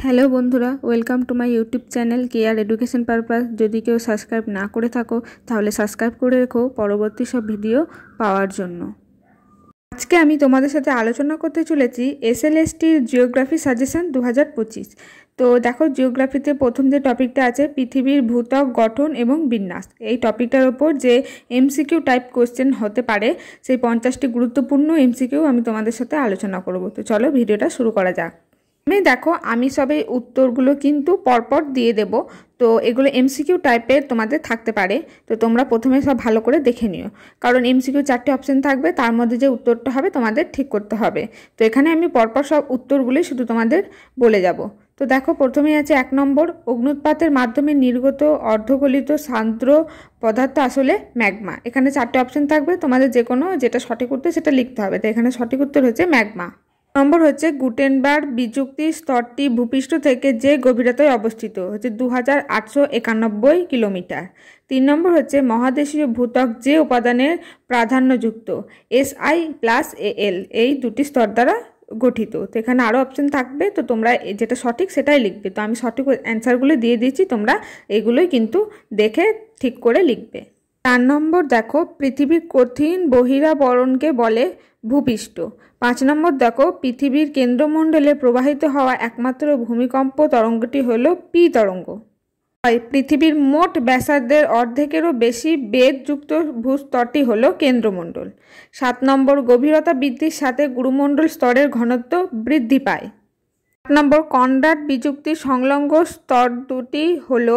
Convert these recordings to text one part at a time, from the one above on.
Hello বন্ধুরা, welcome to my YouTube channel care education purpose. যদি কেউ সাবস্ক্রাইব না করে থাকো তাহলে সাবস্ক্রাইব করে রেখো পরবর্তী সব ভিডিও পাওয়ার জন্য। আজকে আমি তোমাদের সাথে আলোচনা করতে চলেছি এসএলএসটির জিওগ্রাফি সাজেশন 2025। তো দেখো, জিওগ্রাফিতে প্রথম যে টপিকটা আছে পৃথিবীর ভূত্বক গঠন এবং বিন্যাস, এই টপিকটার ওপর যে এমসিকিউ টাইপ কোশ্চেন হতে পারে সেই 50টি গুরুত্বপূর্ণ এমসিকিউ আমি তোমাদের সাথে আলোচনা করব। তো চলো ভিডিওটা শুরু করা যাক। দেখো, আমি সবে উত্তরগুলো কিন্তু পরপর দিয়ে দেব। তো এগুলো এমসিকিউ টাইপের তোমাদের থাকতে পারে, তো তোমরা প্রথমে সব ভালো করে দেখে নিও, কারণ এমসিকিউ 4টে অপশন থাকবে, তার মধ্যে যে উত্তরটা হবে তোমাদের ঠিক করতে হবে। তো এখানে আমি পরপর সব উত্তরগুলোই শুধু তোমাদের বলে যাব। তো দেখো, প্রথমেই আছে 1 নম্বর, অগ্নুৎপাতের মাধ্যমে নির্গত অর্ধগলিত সান্দ্র পদার্থ আসলে ম্যাগমা। এখানে 4টে অপশন থাকবে, তোমাদের যে কোনো যেটা সঠিক উত্তর সেটা লিখতে হবে। তো এখানে সঠিক উত্তর হচ্ছে ম্যাগমা। নম্বর হচ্ছে গুটেনবার্গ বিযুক্তির স্তরটি ভূপৃষ্ঠ থেকে যে গভীরতায় অবস্থিত হচ্ছে 2891 কিলোমিটার। 3 নম্বর হচ্ছে মহাদেশীয় ভূত্বক যে উপাদানের প্রাধান্যযুক্ত Si+Al এই দুটি স্তর দ্বারা গঠিত। তো এখানে আরও অপশন থাকবে, তো তোমরা যেটা সঠিক সেটাই লিখবে। তো আমি সঠিক অ্যান্সারগুলো দিয়ে দিয়েছি, তোমরা এগুলোই কিন্তু দেখে ঠিক করে লিখবে। 4 নম্বর দেখো, পৃথিবীর কঠিন বহিরাবরণকে বলে ভূপৃষ্ঠ। 5 নম্বর দেখো, পৃথিবীর কেন্দ্রমণ্ডলে প্রবাহিত হওয়া একমাত্র ভূমিকম্প তরঙ্গটি হল পি তরঙ্গ। পৃথিবীর মোট ব্যাসার্ধের অর্ধেকেরও বেশি বেধযুক্ত ভূস্তরটি হল কেন্দ্রমণ্ডল। 7 নম্বর, গভীরতা বৃদ্ধির সাথে গুরুমণ্ডল স্তরের ঘনত্ব বৃদ্ধি পায়। 8 নম্বর, কনরাড বিযুক্তির সংলগ্ন স্তর দুটি হল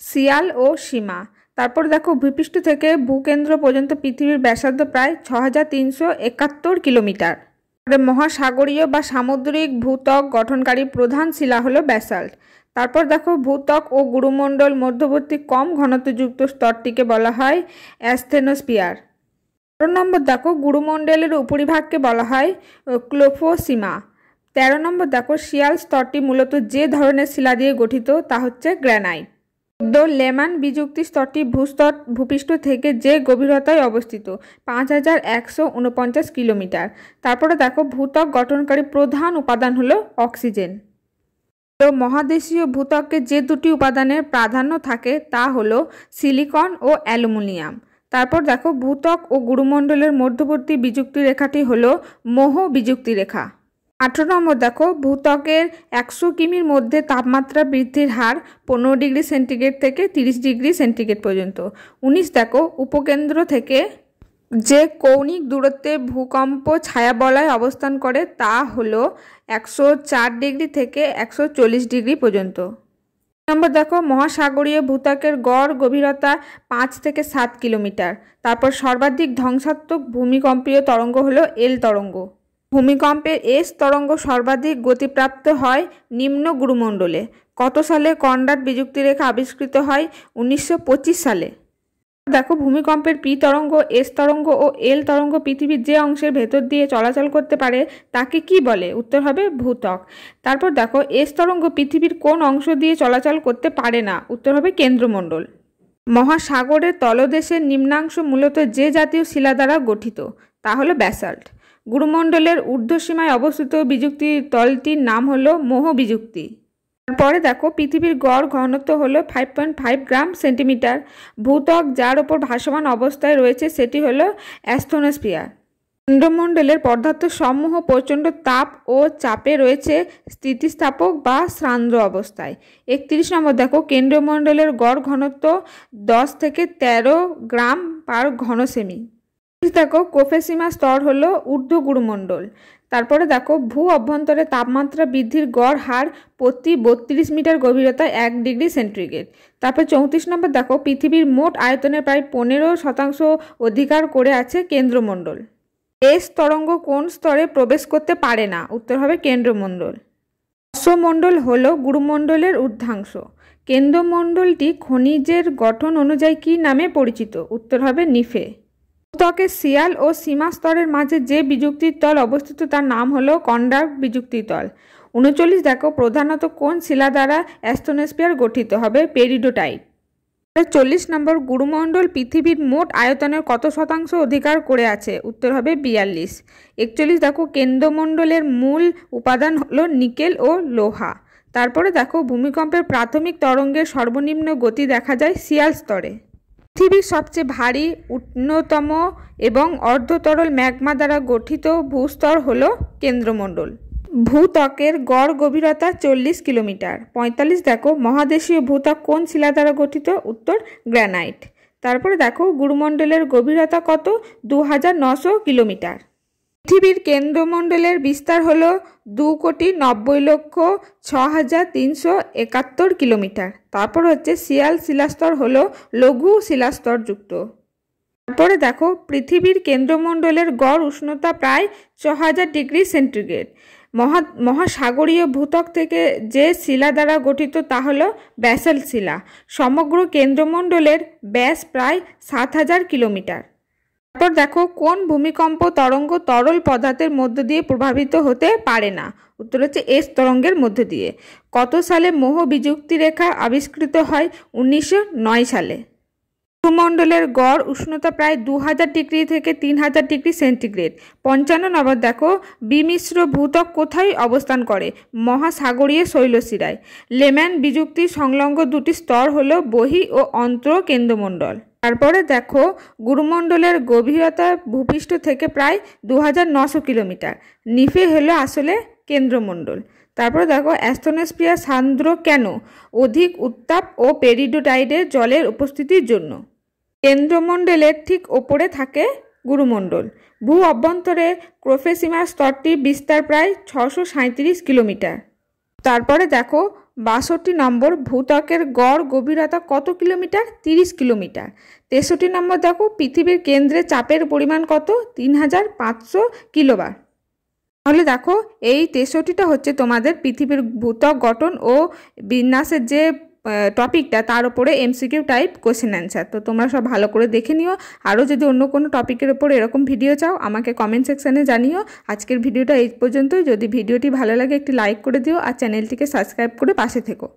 সিয়াল ও সীমা। তারপর দেখো, ভূপৃষ্ঠ থেকে ভূকেন্দ্র পর্যন্ত পৃথিবীর ব্যাসার্ধ প্রায় 6371 কিলোমিটার। মহাসাগরীয় বা সামুদ্রিক ভূত্বক গঠনকারী প্রধান শিলা হলো ব্যাসাল্ট। তারপর দেখো, ভূত্বক ও গুরুমণ্ডল মধ্যবর্তী কম ঘনত্বযুক্ত স্তরটিকে বলা হয় অ্যাস্থেনোস্ফিয়ার। 12 নম্বর দেখো, গুরুমণ্ডলের উপরিভাগকে বলা হয় ক্লোফোসিমা। 13 নম্বর দেখো, শিয়াল স্তরটি মূলত যে ধরনের শিলা দিয়ে গঠিত তা হচ্ছে গ্রানাইট। লেমান বিযুক্তি স্তরটি ভূপৃষ্ঠ থেকে যে গভীরতায় অবস্থিত 5149 কিলোমিটার। তারপরে দেখো, ভূত্বক গঠনকারী প্রধান উপাদান হলো অক্সিজেন। তো মহাদেশীয় ভূত্বকে যে দুটি উপাদানের প্রাধান্য থাকে তা হলো সিলিকন ও অ্যালুমিনিয়াম। তারপর দেখো, ভূত্বক ও গুরুমণ্ডলের মধ্যবর্তী বিযুক্তি রেখাটি হলো মোহ বিযুক্তি রেখা। 18 নম্বর দেখো, ভূত্বকের 100 কিমির মধ্যে তাপমাত্রা বৃদ্ধির হার 15 ডিগ্রি সেন্টিগ্রেড থেকে 30 ডিগ্রি সেন্টিগ্রেড পর্যন্ত। 19 দেখো, উপকেন্দ্র থেকে যে কৌণিক দূরত্বে ভূকম্প ছায়াবলয় অবস্থান করে তা হলো 104 ডিগ্রি থেকে 140 ডিগ্রি পর্যন্ত। নম্বর দেখো, মহাসাগরীয় ভূত্বকের গড় গভীরতা 5 থেকে 7 কিলোমিটার। তারপর সর্বাধিক ধ্বংসাত্মক ভূমিকম্পীয় তরঙ্গ হলো এল তরঙ্গ। ভূমিকম্পের এস তরঙ্গ সর্বাধিক গতিপ্রাপ্ত হয় নিম্ন গুরুমণ্ডলে। কত সালে কনরাড বিযুক্তি রেখা আবিষ্কৃত হয়? 1925 সালে। দেখো, ভূমিকম্পের পি তরঙ্গ, এস তরঙ্গ ও এল তরঙ্গ পৃথিবীর যে অংশের ভেতর দিয়ে চলাচল করতে পারে তাকে কি বলে? উত্তর হবে ভূত্বক। তারপর দেখো, এস তরঙ্গ পৃথিবীর কোন অংশ দিয়ে চলাচল করতে পারে না? উত্তর হবে কেন্দ্রমণ্ডল। মহাসাগরের তলদেশের নিম্নাংশ মূলত যে জাতীয় শিলা দ্বারা গঠিত তা হলো ব্যাসাল্ট। গুরুমণ্ডলের ঊর্ধ্বসীমায় অবস্থিত বিযুক্তি তলটির নাম হলো মোহ বিযুক্তি। তারপরে দেখো, পৃথিবীর গড় ঘনত্ব হলো 5.5 গ্রাম সেন্টিমিটার। ভূত্বক যার ওপর ভাসমান অবস্থায় রয়েছে সেটি হলো অ্যাস্থেনোস্ফিয়ার। কেন্দ্রমণ্ডলের পদার্থ সমূহ প্রচণ্ড তাপ ও চাপে রয়েছে স্থিতিস্থাপক বা সান্দ্র অবস্থায়। 31 নম্বর দেখো, কেন্দ্রমণ্ডলের গড় ঘনত্ব 10 থেকে 13 গ্রাম পার ঘন সেমি। দেখো, কোফেসিমা স্তর হলো ঊর্ধ্ব গুরুমণ্ডল। তারপরে দেখো, ভূ অভ্যন্তরে তাপমাত্রা বৃদ্ধির গড় হার প্রতি 32 মিটার গভীরতায় 1 ডিগ্রি সেন্টিগ্রেড। তারপর 34 নম্বর দেখো, পৃথিবীর মোট আয়তনের প্রায় 15% অধিকার করে আছে কেন্দ্রমণ্ডল। এস তরঙ্গ কোন স্তরে প্রবেশ করতে পারে না? উত্তর হবে কেন্দ্রমণ্ডল। অশ্বমণ্ডল হলো গুরুমণ্ডলের ঊর্ধ্বাংশ। কেন্দ্রমণ্ডলটি খনিজের গঠন অনুযায়ী কী নামে পরিচিত? উত্তর হবে নিফে। ভূত্বকের শিয়াল ও সীমা স্তরের মাঝে যে বিযুক্তির তল অবস্থিত তার নাম হলো কনরাড বিযুক্তির তল। 39 দেখো, প্রধানত কোন শিলা দ্বারা অ্যাস্থেনোস্ফিয়ার গঠিত? হবে পেরিডোটাইট। 40 নম্বর, গুরুমণ্ডল পৃথিবীর মোট আয়তনের কত শতাংশ অধিকার করে আছে? উত্তর হবে 42। 41 দেখো, কেন্দ্রমণ্ডলের মূল উপাদান হলো নিকেল ও লোহা। তারপরে দেখো ভূমিকম্পের প্রাথমিক তরঙ্গের সর্বনিম্ন গতি দেখা যায় সিয়াল স্তরে। পৃথিবীর সবচেয়ে ভারী, উষ্ণতম এবং অর্ধতরল ম্যাগমা দ্বারা গঠিত ভূস্তর হল কেন্দ্রমণ্ডল। ভূত্বকের গড় গভীরতা 40 কিলোমিটার। 45 দেখো মহাদেশীয় ভূত্বক কোন শিলা দ্বারা গঠিত? উত্তর গ্রানাইট। তারপরে দেখো গুরুমণ্ডলের গভীরতা কত? 2900 কিলোমিটার। পৃথিবীর কেন্দ্রমণ্ডলের বিস্তার হল 2,90,06,371 কিলোমিটার। তারপর হচ্ছে সিয়াল শিলাস্তর হল লঘু শিলাস্তর যুক্ত। তারপরে দেখো পৃথিবীর কেন্দ্রমণ্ডলের গড় উষ্ণতা প্রায় 6000 ডিগ্রি সেন্টিগ্রেড। মহাসাগরীয় ভূত্বক থেকে যে শিলা দ্বারা গঠিত তা হল ব্যাসল্ট শিলা। সমগ্র কেন্দ্রমণ্ডলের ব্যাস প্রায় 7000 কিলোমিটার। তারপর দেখো কোন ভূমিকম্প তরঙ্গ তরল পদার্থের মধ্য দিয়ে প্রভাবিত হতে পারে না? উত্তর হচ্ছে এস তরঙ্গের মধ্য দিয়ে। কত সালে মোহ বিযুক্তি রেখা আবিষ্কৃত হয়? 1909 সালে। ভূমণ্ডলের গড় উষ্ণতা প্রায় 2000 ডিগ্রি থেকে 3000 ডিগ্রি সেন্টিগ্রেড। 55 নম্বর দেখো বিমিশ্র ভূত্বক কোথায় অবস্থান করে? মহাসাগরীয় শৈলশিরায়। লেম্যান বিযুক্তির সংলগ্ন দুটি স্তর হলো বহি ও অন্তর কেন্দ্রমণ্ডল। তারপরে দেখো গুরুমণ্ডলের গভীরতা ভূপৃষ্ঠ থেকে প্রায় 2900 কিলোমিটার। নিফে হলো আসলে কেন্দ্রমণ্ডল। তারপরে দেখো অ্যাস্ট্রোস্ফিয়ার সান্দ্র কেন? অধিক উত্তাপ ও পেরিডোটাইটের জলের উপস্থিতির জন্য। কেন্দ্রমণ্ডলের ঠিক ওপরে থাকে গুরুমণ্ডল। ভূ অভ্যন্তরে ক্রোফেসিমার স্তরটির বিস্তার প্রায় 637 কিলোমিটার। তারপরে দেখো 62 নম্বর ভূত্বকের গড় গভীরতা কত কিলোমিটার? 30 কিলোমিটার। 63 নম্বর দেখো পৃথিবীর কেন্দ্রে চাপের পরিমাণ কত? 3500 কিলোবার। তাহলে দেখো এই 63টা হচ্ছে তোমাদের পৃথিবীর ভূত্বক গঠন ও বিন্যাসের যে টপিকটা তার উপরে এমসিকিউ টাইপ কোশ্চেন অ্যান্সার। তো তোমরা সব ভালো করে দেখে নিও। আরও যদি অন্য কোনো টপিকের ওপর এরকম ভিডিও চাও আমাকে কমেন্ট সেকশানে জানিও। আজকের ভিডিওটা এই পর্যন্তই। যদি ভিডিওটি ভালো লাগে একটি লাইক করে দিও আর চ্যানেলটিকে সাবস্ক্রাইব করে পাশে থেকো।